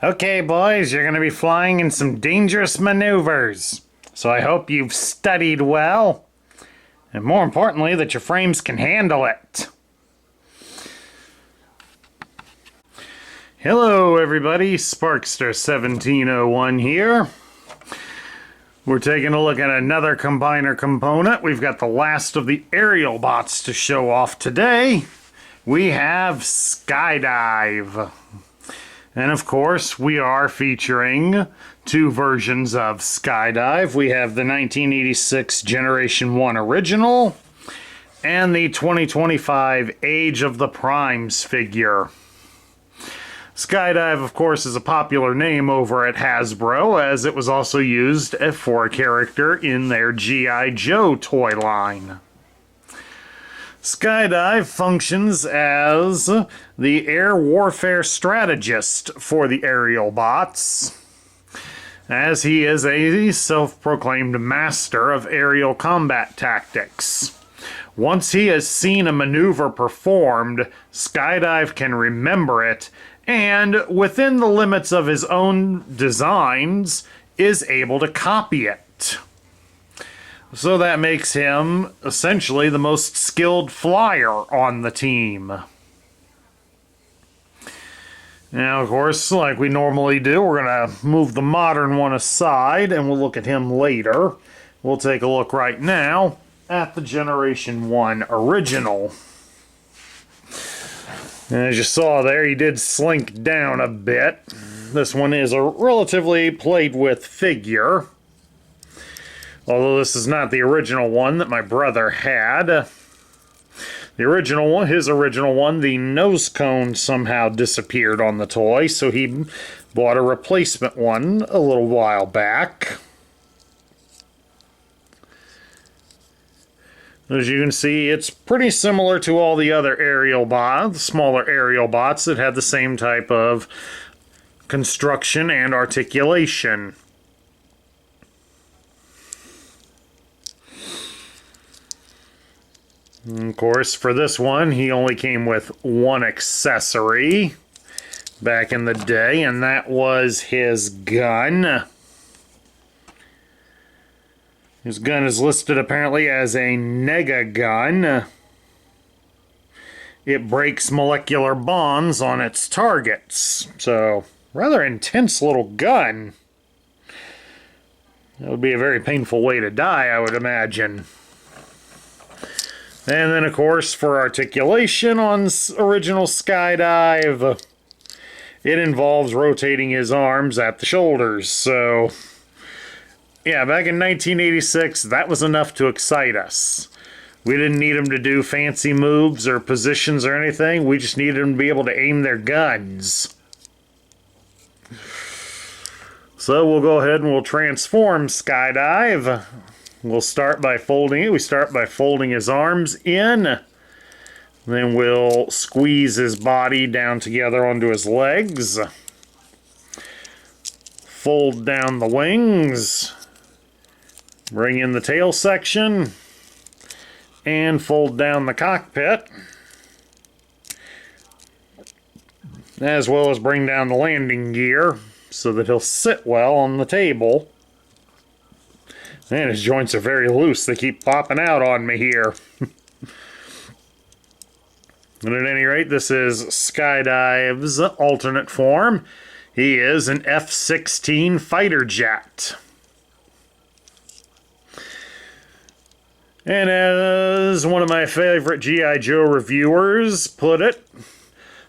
Okay, boys, you're going to be flying in some dangerous maneuvers. So I hope you've studied well. And more importantly, that your frames can handle it. Hello, everybody. Sparkster1701 here. We're taking a look at another combiner component. We've got the last of the Aerialbots to show off today. We have Skydive. And of course, we are featuring two versions of Skydive. We have the 1986 Generation 1 Original and the 2025 Age of the Primes figure. Skydive, of course, is a popular name over at Hasbro, as it was also used for a character in their G.I. Joe toy line. Skydive functions as the air warfare strategist for the Aerialbots, as he is a self-proclaimed master of aerial combat tactics. Once he has seen a maneuver performed, Skydive can remember it, and within the limits of his own designs, is able to copy it. So that makes him essentially the most skilled flyer on the team. Now, of course, like we normally do, we're going to move the modern one aside and we'll look at him later. We'll take a look right now at the Generation 1 Original. And as you saw there, he did slink down a bit. This one is a relatively played with figure. Although this is not the original one that my brother had. The original one, his original one, the nose cone somehow disappeared on the toy, so he bought a replacement one a little while back. As you can see, it's pretty similar to all the other Aerialbots, smaller Aerialbots that had the same type of construction and articulation. And of course, for this one, he only came with one accessory back in the day, and that was his gun. His gun is listed apparently as a Nega gun. It breaks molecular bonds on its targets. So, rather intense little gun. That would be a very painful way to die, I would imagine. And then, of course, for articulation on original Skydive, it involves rotating his arms at the shoulders. So, yeah, back in 1986, that was enough to excite us. We didn't need him to do fancy moves or positions or anything. We just needed them to be able to aim their guns. So we'll go ahead and we'll transform Skydive. We'll start by folding it. We start by folding his arms in. Then we'll squeeze his body down together onto his legs. Fold down the wings. Bring in the tail section. And fold down the cockpit. As well as bring down the landing gear so that he'll sit well on the table. Man, his joints are very loose. They keep popping out on me here. And at any rate, this is Skydive's alternate form. He is an F-16 fighter jet. And as one of my favorite G.I. Joe reviewers put it,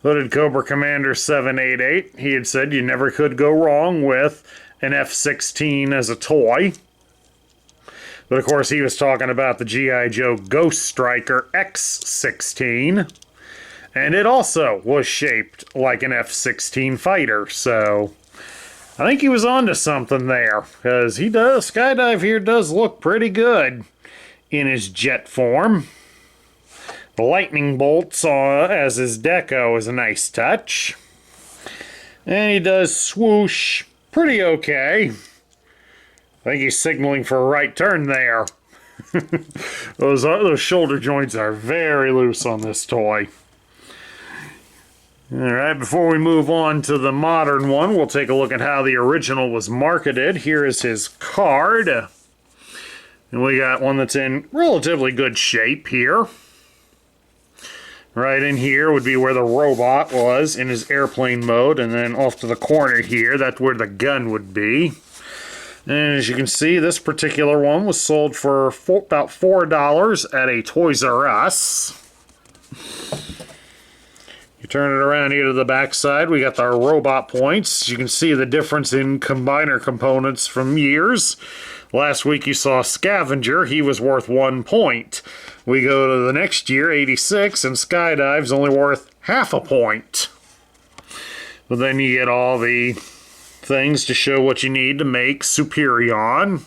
Hooded Cobra Commander 788, he had said you never could go wrong with an F-16 as a toy. But of course he was talking about the G.I. Joe Ghost Striker X-16. And it also was shaped like an F-16 fighter, so I think he was onto something there. Because Skydive here does look pretty good in his jet form. The lightning bolts as his deco is a nice touch. And he does swoosh pretty okay. I think he's signaling for a right turn there. Those shoulder joints are very loose on this toy. Alright, before we move on to the modern one, we'll take a look at how the original was marketed. Here is his card. And we got one that's in relatively good shape here. Right in here would be where the robot was in his airplane mode, and then off to the corner here, that's where the gun would be. And as you can see, this particular one was sold for about $4 at a Toys R Us. You turn it around here to the back side, we got our robot points. You can see the difference in combiner components from years. Last week you saw Scavenger, he was worth 1 point. We go to the next year, 86, and Skydive's only worth half a point. But then you get all the things to show what you need to make Superion.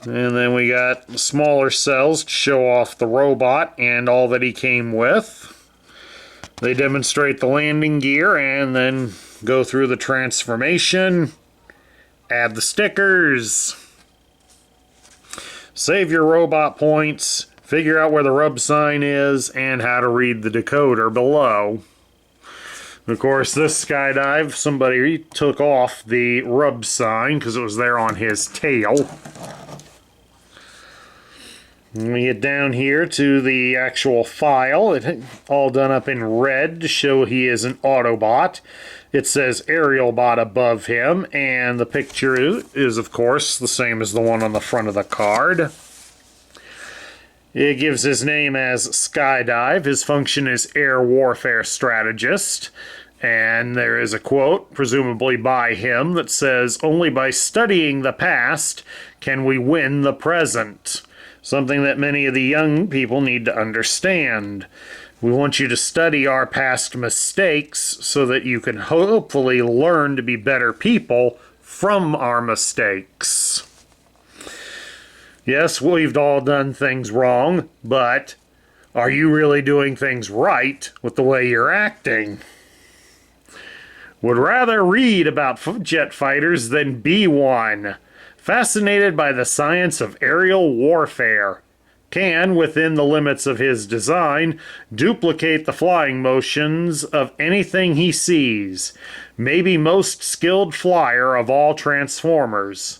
And then we got smaller cells to show off the robot and all that he came with. They demonstrate the landing gear and then go through the transformation. Add the stickers. Save your robot points. Figure out where the rub sign is and how to read the decoder below. Of course, this Skydive, somebody took off the rub sign because it was there on his tail. And we get down here to the actual file. It's all done up in red to show he is an Autobot. It says Aerialbot above him, and the picture is, of course, the same as the one on the front of the card. It gives his name as Skydive. His function is Air Warfare Strategist. And there is a quote, presumably by him, that says, "Only by studying the past can we win the present." Something that many of the young people need to understand. We want you to study our past mistakes so that you can hopefully learn to be better people from our mistakes. Yes, we've all done things wrong, but are you really doing things right with the way you're acting? Would rather read about jet fighters than be one. Fascinated by the science of aerial warfare. Can, within the limits of his design, duplicate the flying motions of anything he sees. Maybe most skilled flyer of all Transformers.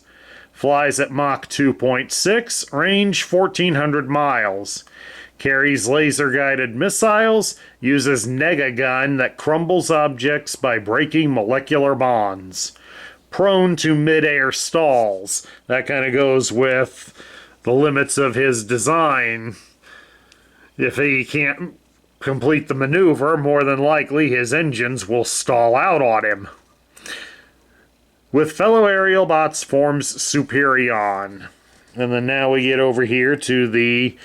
Flies at Mach 2.6, range 1,400 miles. Carries laser-guided missiles, uses Negagun that crumbles objects by breaking molecular bonds. Prone to mid-air stalls. That kind of goes with the limits of his design. If he can't complete the maneuver, more than likely his engines will stall out on him. With fellow Aerialbots forms Superion. And then now we get over here to the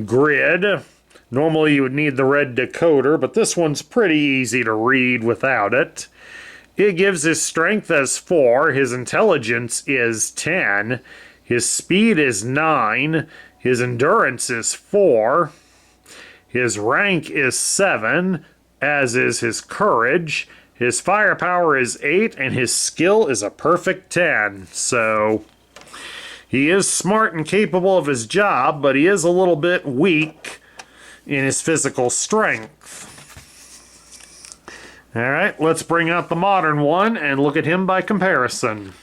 grid. Normally you would need the red decoder, but this one's pretty easy to read without it. It gives his strength as 4, his intelligence is 10, his speed is 9, his endurance is 4, his rank is 7, as is his courage, his firepower is 8, and his skill is a perfect 10. So he is smart and capable of his job, but he is a little bit weak in his physical strength. Alright, let's bring out the modern one and look at him by comparison.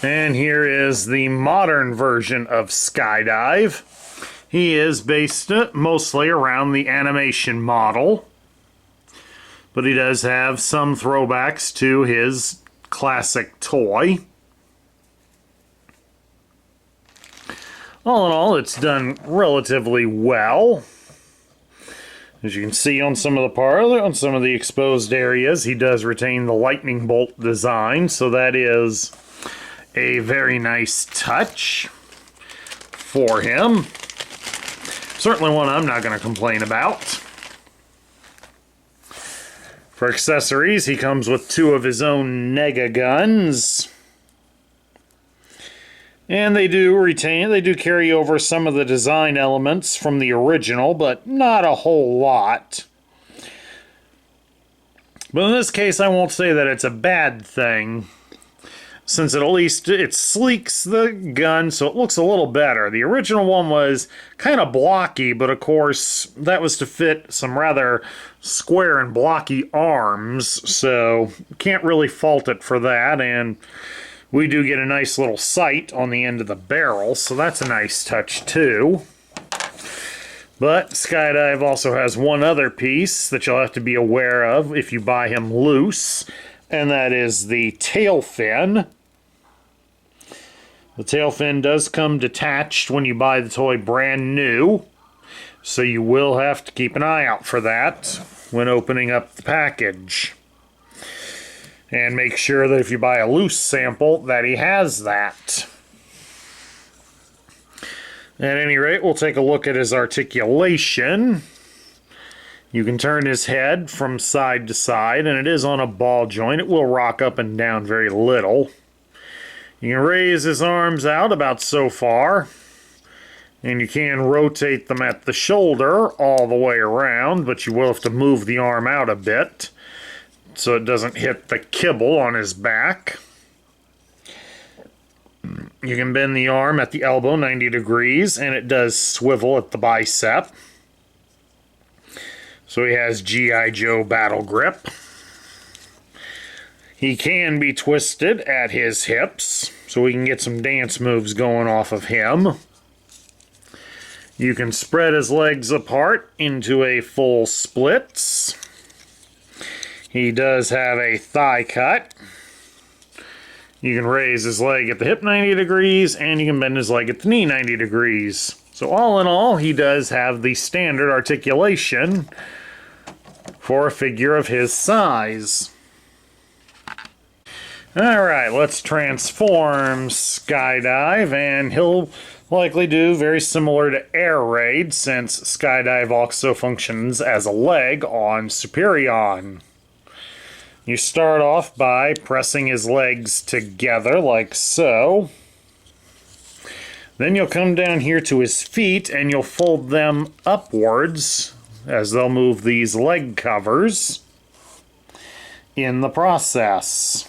And here is the modern version of Skydive. He is based mostly around the animation model, but he does have some throwbacks to his classic toy. All in all, it's done relatively well. As you can see on some of the exposed areas, he does retain the lightning bolt design, so that is a very nice touch for him. Certainly one I'm not going to complain about. For accessories, he comes with 2 of his own Nega guns. And they do carry over some of the design elements from the original, but not a whole lot. But in this case, I won't say that it's a bad thing. since at least it sleeks the gun so it looks a little better. The original one was kind of blocky, but of course that was to fit some rather square and blocky arms, so can't really fault it for that. And we do get a nice little sight on the end of the barrel, so that's a nice touch too. But Skydive also has one other piece that you'll have to be aware of if you buy him loose, and that is the tail fin. The tail fin does come detached when you buy the toy brand new, so you will have to keep an eye out for that when opening up the package. And make sure that if you buy a loose sample that he has that. At any rate, we'll take a look at his articulation. You can turn his head from side to side, and it is on a ball joint. It will rock up and down very little. You can raise his arms out about so far, and you can rotate them at the shoulder all the way around, but you will have to move the arm out a bit so it doesn't hit the kibble on his back. You can bend the arm at the elbow 90 degrees, and it does swivel at the bicep. So he has G.I. Joe battle grip. He can be twisted at his hips, so we can get some dance moves going off of him. You can spread his legs apart into a full splits. He does have a thigh cut. You can raise his leg at the hip 90 degrees, and you can bend his leg at the knee 90 degrees. So all in all, he does have the standard articulation for a figure of his size. Alright, let's transform Skydive, and he'll likely do very similar to Air Raid, since Skydive also functions as a leg on Superion. You start off by pressing his legs together like so. Then you'll come down here to his feet and you'll fold them upwards as they'll move these leg covers in the process.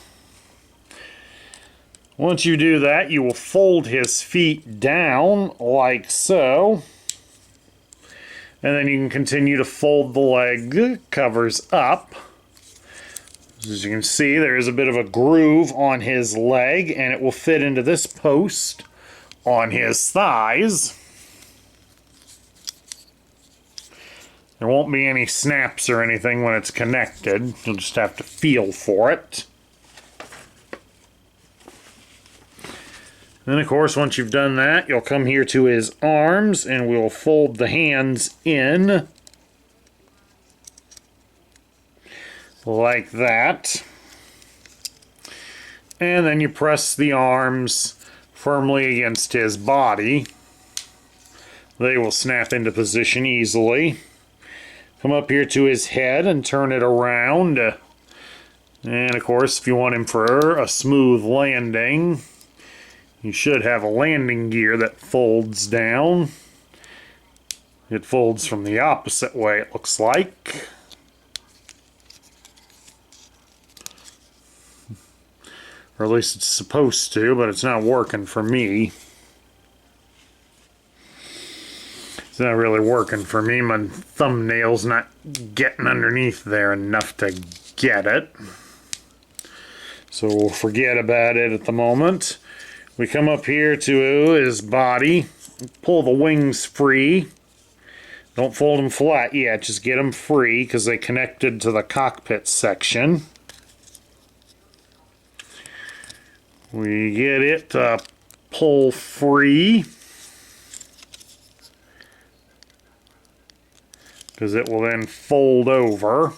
Once you do that, you will fold his feet down like so. And then you can continue to fold the leg covers up. As you can see, there is a bit of a groove on his leg, and it will fit into this post on his thighs. There won't be any snaps or anything when it's connected. You'll just have to feel for it. Then, of course, once you've done that, you'll come here to his arms, and we'll fold the hands in like that. And then you press the arms firmly against his body. They will snap into position easily. Come up here to his head and turn it around. And of course, if you want him for a smooth landing, you should have a landing gear that folds down. It folds from the opposite way, it looks like. Or at least it's supposed to, but it's not working for me. It's not really working for me. My thumbnail's not getting underneath there enough to get it. So we'll forget about it at the moment. We come up here to his body, pull the wings free. Don't fold them flat yet, just get them free because they connected to the cockpit section. We get it to pull free because it will then fold over.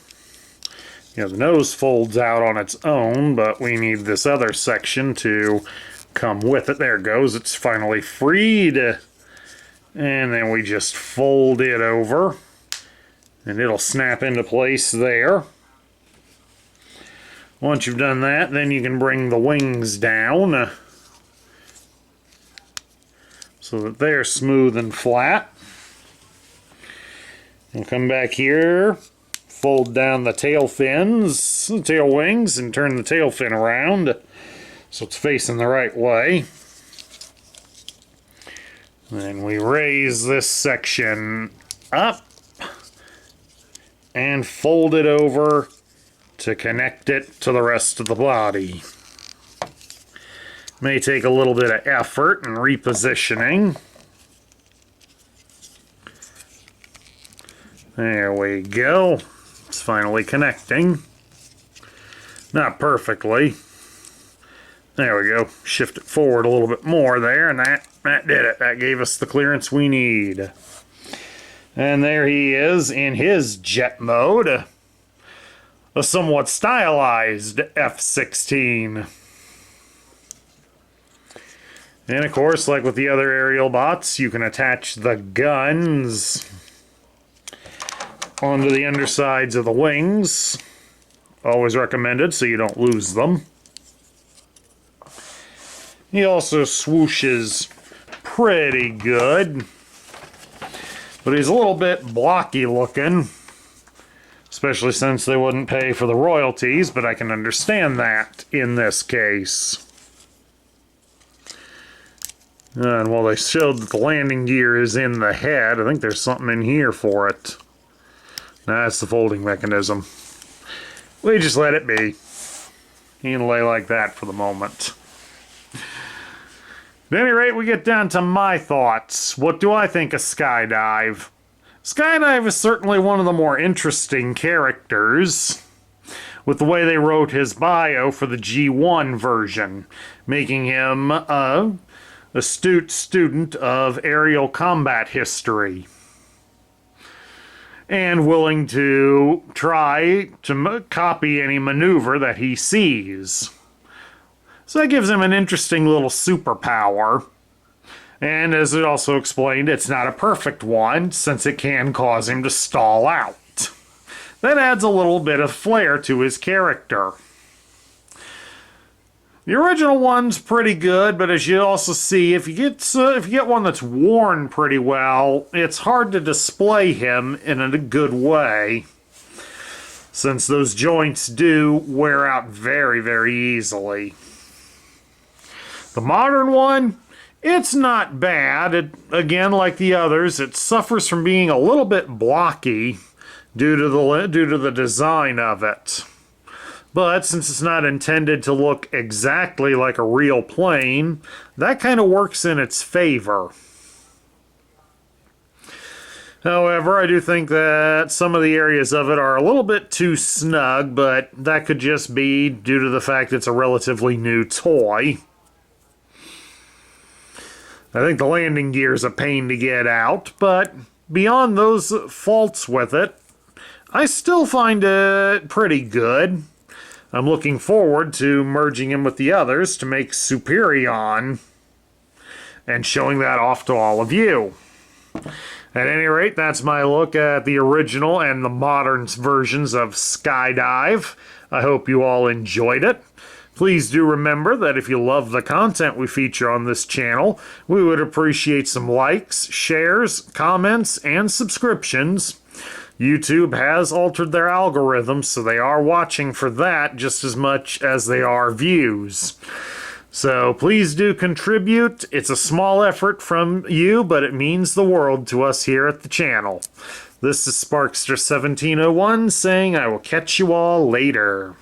You know, the nose folds out on its own, but we need this other section to come with it. There it goes. It's finally freed. And then we just fold it over, and it'll snap into place there. Once you've done that, then you can bring the wings down so that they're smooth and flat. And come back here, fold down the tail fins, the tail wings, and turn the tail fin around so it's facing the right way. Then we raise this section up and fold it over to connect it to the rest of the body. May take a little bit of effort and repositioning. There we go. It's finally connecting. Not perfectly. There we go. Shift it forward a little bit more there, and that did it. That gave us the clearance we need. And there he is in his jet mode. A somewhat stylized F-16. And of course, like with the other Aerialbots, you can attach the guns onto the undersides of the wings. Always recommended so you don't lose them. He also swooshes pretty good, but he's a little bit blocky looking, especially since they wouldn't pay for the royalties, but I can understand that in this case. And while they showed that the landing gear is in the head, I think there's something in here for it. That's the folding mechanism. We just let it be. He can lay like that for the moment. At any rate, we get down to my thoughts. What do I think of Skydive? Skydive is certainly one of the more interesting characters, with the way they wrote his bio for the G1 version, making him an astute student of aerial combat history, and willing to try to copy any maneuver that he sees. So that gives him an interesting little superpower. And as it also explained, it's not a perfect one, since it can cause him to stall out. That adds a little bit of flair to his character. The original one's pretty good, but as you also see, if you get one that's worn pretty well, it's hard to display him in a good way, since those joints do wear out very, very easily. The modern one, it's not bad. Again, like the others, it suffers from being a little bit blocky due to the design of it. But since it's not intended to look exactly like a real plane, that kind of works in its favor. However, I do think that some of the areas of it are a little bit too snug, but that could just be due to the fact it's a relatively new toy. I think the landing gear is a pain to get out, but beyond those faults with it, I still find it pretty good. I'm looking forward to merging him with the others to make Superion and showing that off to all of you. At any rate, that's my look at the original and the modern versions of Skydive. I hope you all enjoyed it. Please do remember that if you love the content we feature on this channel, we would appreciate some likes, shares, comments, and subscriptions. YouTube has altered their algorithms, so they are watching for that just as much as they are views. So please do contribute. It's a small effort from you, but it means the world to us here at the channel. This is Sparkster1701 saying I will catch you all later.